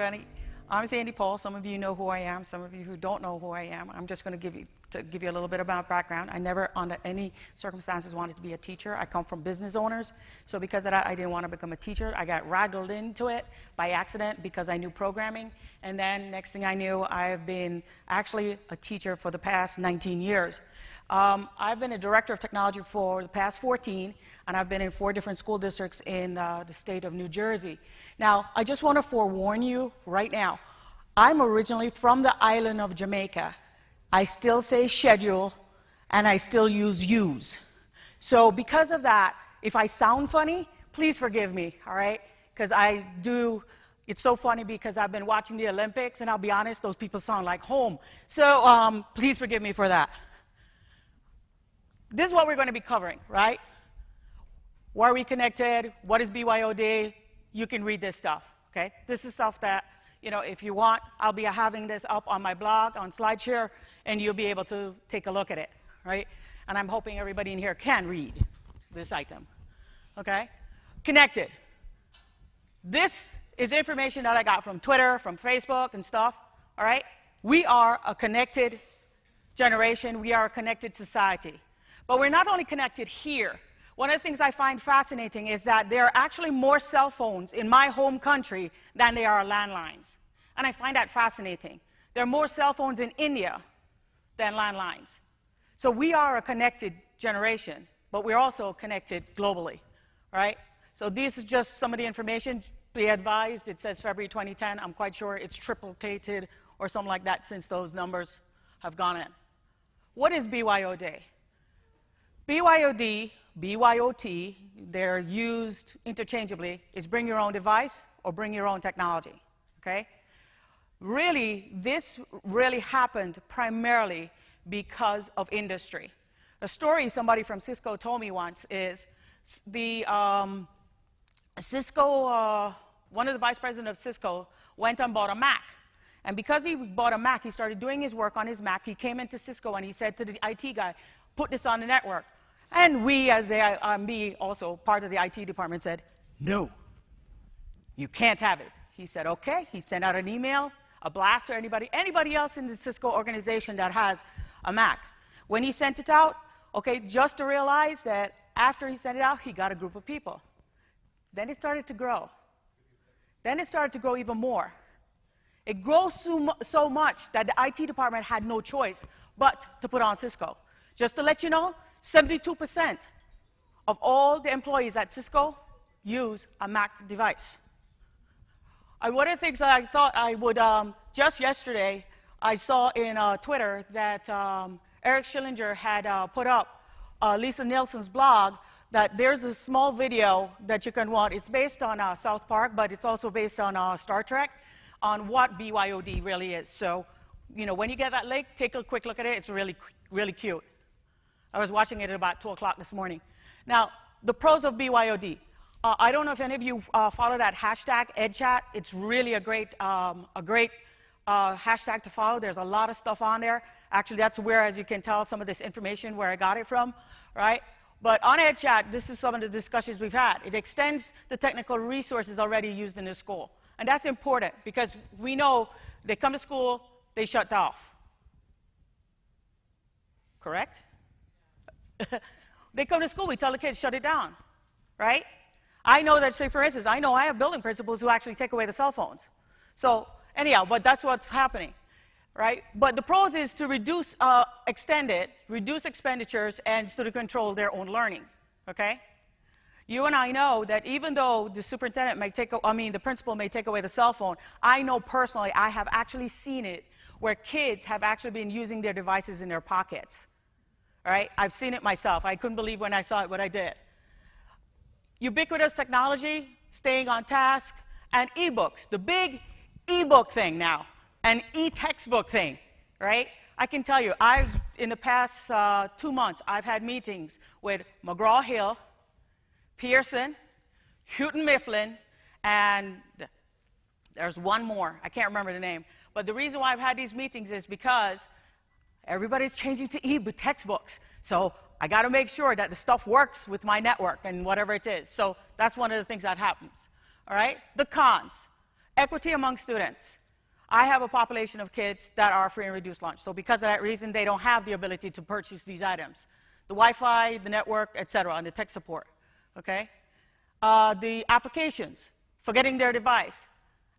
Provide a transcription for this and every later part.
everybody. I'm Sandra Paul. Some of you know who I am. Some of you who don't know who I am. I'm just going to give you a little bit about background. I never, under any circumstances, wanted to be a teacher. I come from business owners, so because of that, I didn't want to become a teacher. I got wrangled into it by accident because I knew programming, and then next thing I knew, I've been actually a teacher for the past 19 years. I've been a director of technology for the past 14, and I've been in 4 different school districts in the state of New Jersey. Now, I just want to forewarn you right now, I'm originally from the island of Jamaica. I still say schedule, and I still use use. So because of that, if I sound funny, please forgive me, all right? Because I do. It's so funny because I've been watching the Olympics, and I'll be honest, those people sound like home. So please forgive me for that. This is what we're going to be covering, right? Why are we connected? What is BYOD? You can read this stuff, okay? This is stuff that, you know, if you want, I'll be having this up on my blog, on SlideShare, and you'll be able to take a look at it, right? And I'm hoping everybody in here can read this item, okay? Connected. This is information that I got from Twitter, from Facebook and stuff, all right? We are a connected generation. We are a connected society. But we're not only connected here. One of the things I find fascinating is that there are actually more cell phones in my home country than there are landlines. And I find that fascinating. There are more cell phones in India than landlines. So we are a connected generation, but we're also connected globally, right? So this is just some of the information. Be advised, it says February 2010. I'm quite sure it's triplicated or something like that since those numbers have gone in. What is BYOD? BYOD, BYOT, they're used interchangeably, is bring your own device or bring your own technology, okay? Really, this really happened primarily because of industry. A story somebody from Cisco told me once is the Cisco, one of the vice presidents of Cisco went and bought a Mac. And because he bought a Mac, he started doing his work on his Mac. He came into Cisco and he said to the IT guy, put this on the network. And we, as me, also part of the IT department, said, no, you can't have it. He said, okay. He sent out an email, a blast to anybody else in the Cisco organization that has a Mac. When he sent it out, okay, just to realize that after he sent it out, he got a group of people. Then it started to grow. Then it started to grow even more. It grows so much that the IT department had no choice but to put on Cisco. Just to let you know, 72% of all the employees at Cisco use a Mac device. And one of the things that I thought I would, just yesterday, I saw in Twitter that Eric Schillinger had put up Lisa Nielsen's blog that there's a small video that you can watch. It's based on South Park, but it's also based on Star Trek, on what BYOD really is. So, you know, when you get that link, take a quick look at it. It's really, really cute. I was watching it at about 2 o'clock this morning. Now, the pros of BYOD. I don't know if any of you follow that hashtag, EdChat. It's really a great hashtag to follow. There's a lot of stuff on there. Actually, that's where, as you can tell, some of this information where I got it from, right? But on EdChat, this is some of the discussions we've had. It extends the technical resources already used in the school. And that's important because we know they come to school, they shut off. Correct? They come to school, we tell the kids, shut it down, right? I know that, say, for instance, I know I have building principals who actually take away the cell phones. So anyhow, but that's what's happening, right? But the pros is to reduce, extend it, reduce expenditures, and to control their own learning, okay? You and I know that even though the superintendent may the principal may take away the cell phone, I know personally, I have actually seen it where kids have actually been using their devices in their pockets. All right? I've seen it myself. I couldn't believe when I saw it what I did. Ubiquitous technology, staying on task, and e-books. The big e-book thing now, and e-textbook thing, right? I can tell you, in the past 2 months, I've had meetings with McGraw-Hill, Pearson, Houghton Mifflin, and there's one more. I can't remember the name. But the reason why I've had these meetings is because everybody's changing to e-book textbooks. So I got to make sure that the stuff works with my network and whatever it is. So that's one of the things that happens. All right? The cons. Equity among students. I have a population of kids that are free and reduced lunch. So because of that reason, they don't have the ability to purchase these items. The Wi-Fi, the network, et cetera, and the tech support, okay? The applications for getting their device.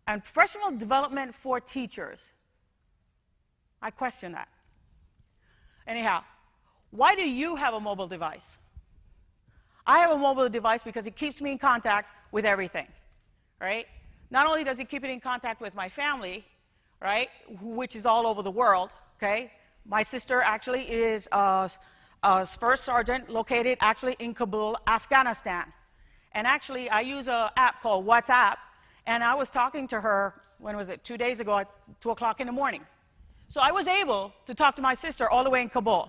And professional development for teachers. I question that. Anyhow, why do you have a mobile device? I have a mobile device because it keeps me in contact with everything, right? Not only does it keep it in contact with my family, right, which is all over the world, okay? My sister actually is a first sergeant located actually in Kabul, Afghanistan. And actually, I use an app called WhatsApp, and I was talking to her, when was it, 2 days ago at 2 o'clock in the morning. So I was able to talk to my sister all the way in Kabul.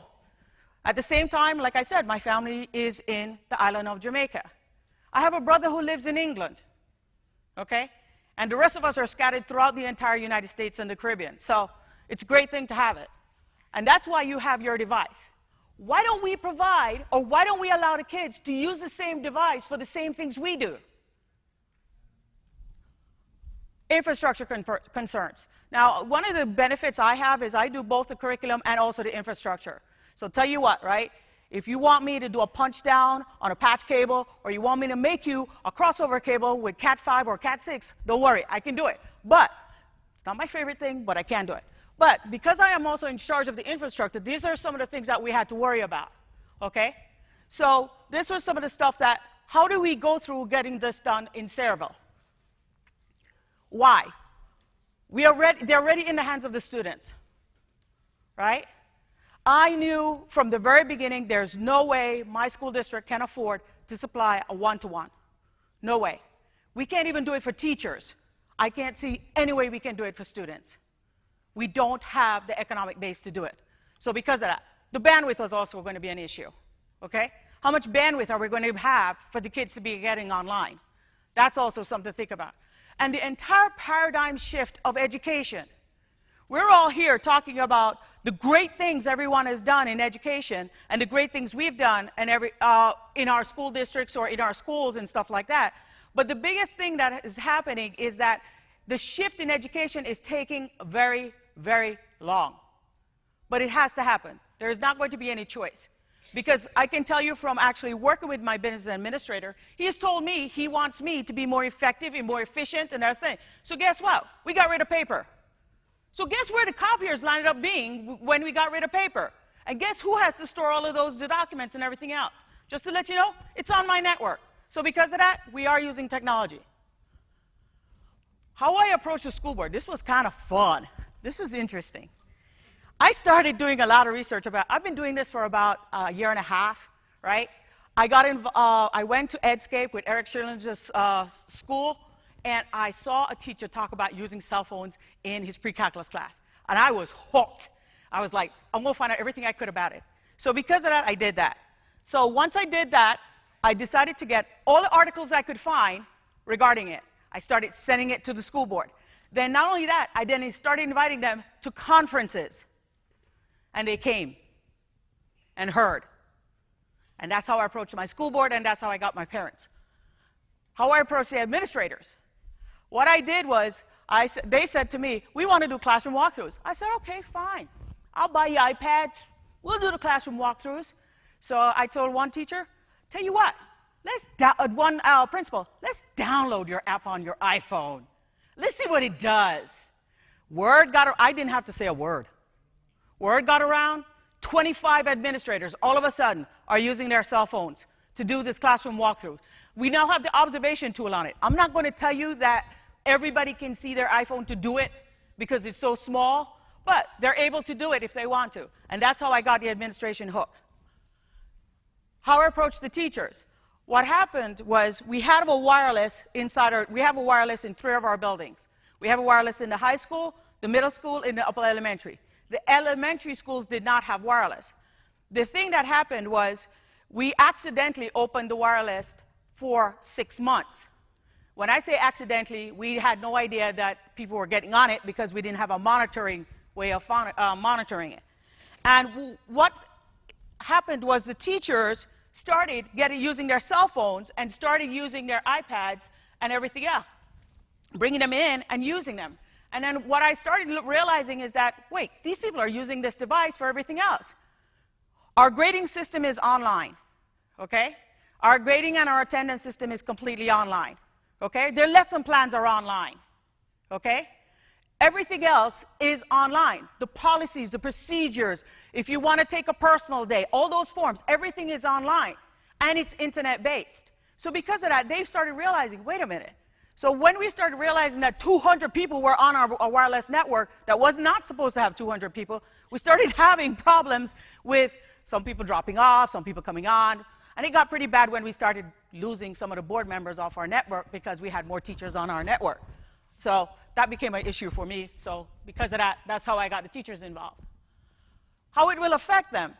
At the same time, like I said, my family is in the island of Jamaica. I have a brother who lives in England, okay? And the rest of us are scattered throughout the entire United States and the Caribbean. So it's a great thing to have it. And that's why you have your device. Why don't we provide, or why don't we allow the kids to use the same device for the same things we do? Infrastructure concerns. Now, one of the benefits I have is I do both the curriculum and also the infrastructure. So tell you what, right? If you want me to do a punch down on a patch cable, or you want me to make you a crossover cable with Cat 5 or Cat 6, don't worry, I can do it. But it's not my favorite thing, but I can do it. But because I am also in charge of the infrastructure, these are some of the things that we had to worry about, okay? So this was some of the stuff that, how do we go through getting this done in Sayreville? Why? They're already in the hands of the students, right? I knew from the very beginning there's no way my school district can afford to supply a one-to-one. No way. We can't even do it for teachers. I can't see any way we can do it for students. We don't have the economic base to do it. So because of that, the bandwidth was also going to be an issue, okay? How much bandwidth are we going to have for the kids to be getting online? That's also something to think about. And the entire paradigm shift of education. We're all here talking about the great things everyone has done in education and the great things we've done in our school districts or in our schools and stuff like that. But the biggest thing that is happening is that the shift in education is taking very, very long. But it has to happen. There is not going to be any choice. Because I can tell you from actually working with my business administrator, he has told me he wants me to be more effective and more efficient and everything. So guess what? We got rid of paper. So guess where the copiers landed up being when we got rid of paper? And guess who has to store all of those documents and everything else? Just to let you know, it's on my network. So because of that, we are using technology. How I approach the school board, this was kind of fun. This was interesting. I started doing a lot of research about, I've been doing this for about a year and a half, right? I went to Edscape with Eric Schillinger's school, and I saw a teacher talk about using cell phones in his pre-calculus class. And I was hooked. I was like, I'm going to find out everything I could about it. So because of that, I did that. So once I did that, I decided to get all the articles I could find regarding it. I started sending it to the school board. Then not only that, I then started inviting them to conferences. And they came and heard. And that's how I approached my school board, and that's how I got my parents. How I approached the administrators. What I did was, they said to me, we want to do classroom walkthroughs. I said, okay, fine. I'll buy you iPads. We'll do the classroom walkthroughs. So I told one teacher, tell you what, one principal, let's download your app on your iPhone. Let's see what it does. I didn't have to say a word. Word got around, 25 administrators all of a sudden are using their cell phones to do this classroom walkthrough. We now have the observation tool on it. I'm not going to tell you that everybody can see their iPhone to do it because it's so small, but they're able to do it if they want to. And that's how I got the administration hook. How I approached the teachers. What happened was we have a wireless in 3 of our buildings. We have a wireless in the high school, the middle school, and the upper elementary. The elementary schools did not have wireless. The thing that happened was we accidentally opened the wireless for 6 months. When I say accidentally, we had no idea that people were getting on it because we didn't have a monitoring way of monitoring it. And what happened was the teachers started using their cell phones and started using their iPads and everything else. bringing them in and using them. And then what I started realizing is that, wait, these people are using this device for everything else. Our grading system is online, okay? Our grading and our attendance system is completely online, okay? Their lesson plans are online, okay? Everything else is online. The policies, the procedures, if you want to take a personal day, all those forms, everything is online, and it's internet-based. So because of that, they've started realizing, wait a minute. So when we started realizing that 200 people were on our wireless network that was not supposed to have 200 people, we started having problems with some people dropping off, some people coming on. And it got pretty bad when we started losing some of the board members off our network because we had more teachers on our network. So that became an issue for me. So because of that, that's how I got the teachers involved. How it will affect them,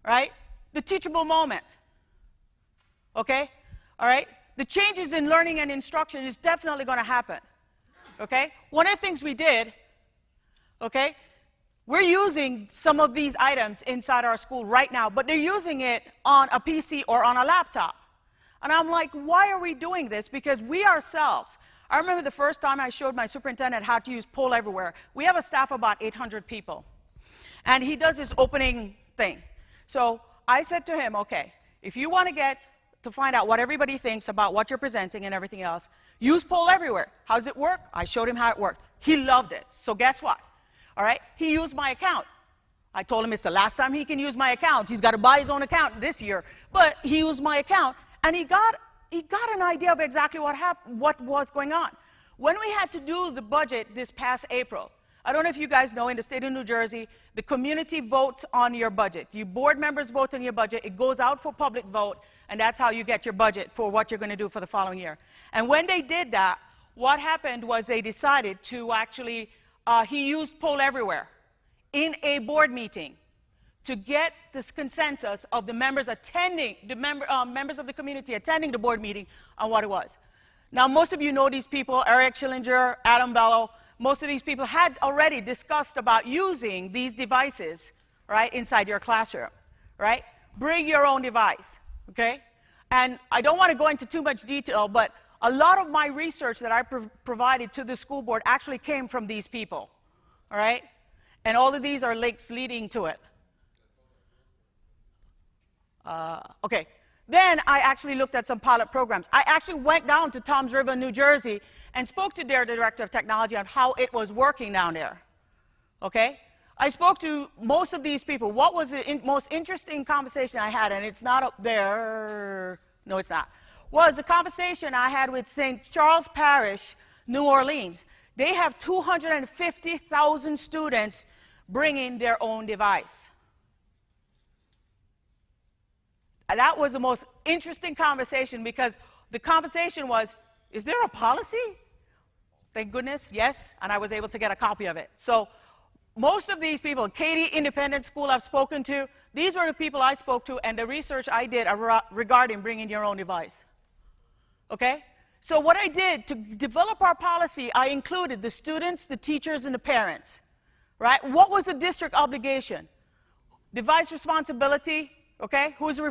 right? The teachable moment, okay? All right? The changes in learning and instruction is definitely going to happen, okay? One of the things we did, okay, we're using some of these items inside our school right now, but they're using it on a PC or on a laptop. And I'm like, why are we doing this? Because we ourselves, I remember the first time I showed my superintendent how to use Poll Everywhere. We have a staff of about 800 people. And he does his opening thing. So I said to him, okay, if you want to find out what everybody thinks about what you're presenting and everything else, use Poll Everywhere. How does it work? I showed him how it worked. He loved it. So guess what? All right? He used my account. I told him it's the last time he can use my account. He's got to buy his own account this year. But he used my account, and he got an idea of exactly what was going on. When we had to do the budget this past April, I don't know if you guys know, in the state of New Jersey, the community votes on your budget. You board members vote on your budget. It goes out for public vote, and that's how you get your budget for what you're going to do for the following year. And when they did that, what happened was they decided to actually, he used Poll Everywhere in a board meeting to get this consensus of the members attending, members of the community attending the board meeting on what it was. Now, most of you know these people, Eric Schillinger, Adam Bello. Most of these people had already discussed about using these devices, right, inside your classroom, right? Bring your own device, okay? And I don't want to go into too much detail, but a lot of my research that I provided to the school board actually came from these people, all right? And all of these are links leading to it. Okay. Then I actually looked at some pilot programs. I actually went down to Toms River, New Jersey, and spoke to their director of technology on how it was working down there. Okay? I spoke to most of these people. What was the most interesting conversation I had, and it's not up there, no it's not, was the conversation I had with St. Charles Parish, New Orleans. They have 250,000 students bringing their own device. And that was the most interesting conversation, because the conversation was, is there a policy? Thank goodness, yes, and I was able to get a copy of it. So most of these people, Katy Independent School I've spoken to, these were the people I spoke to, and the research I did regarding bringing your own device. Okay? So what I did to develop our policy, I included the students, the teachers, and the parents. Right? What was the district obligation? Device responsibility. Okay, who's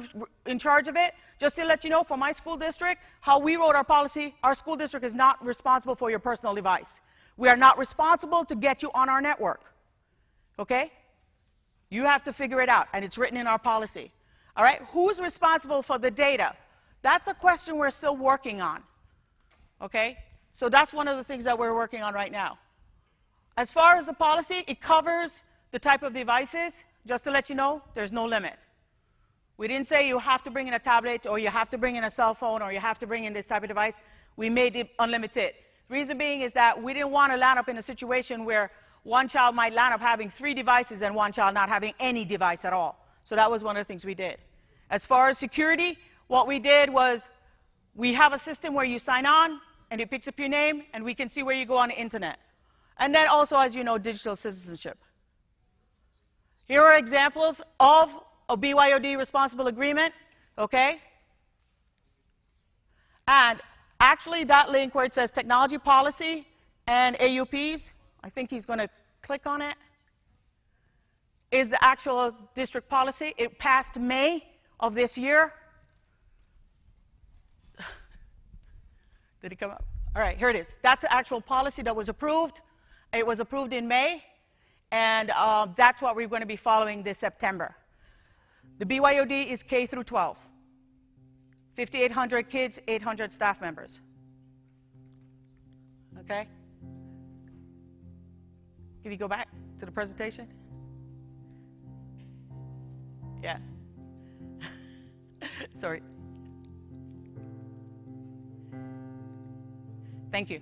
in charge of it? Just to let you know, for my school district, how we wrote our policy, our school district is not responsible for your personal device. We are not responsible to get you on our network. Okay? You have to figure it out, and it's written in our policy. All right? Who's responsible for the data? That's a question we're still working on. Okay? So that's one of the things that we're working on right now. As far as the policy, it covers the type of devices. Just to let you know, there's no limit. We didn't say you have to bring in a tablet, or you have to bring in a cell phone, or you have to bring in this type of device. We made it unlimited. Reason being is that we didn't want to land up in a situation where one child might land up having 3 devices and one child not having any device at all. So that was one of the things we did. As far as security, what we did was we have a system where you sign on, and it picks up your name, and we can see where you go on the internet. And then also, as you know, digital citizenship. Here are examples of a BYOD responsible agreement, okay? And actually that link where it says technology policy and AUPs, I think he's going to click on it, is the actual district policy. It passed May of this year. Did it come up? All right, here it is. That's the actual policy that was approved. It was approved in May, and that's what we're going to be following this September. The BYOD is K through 12. 5,800 kids, 800 staff members. Okay? Can you go back to the presentation? Yeah. Sorry. Thank you.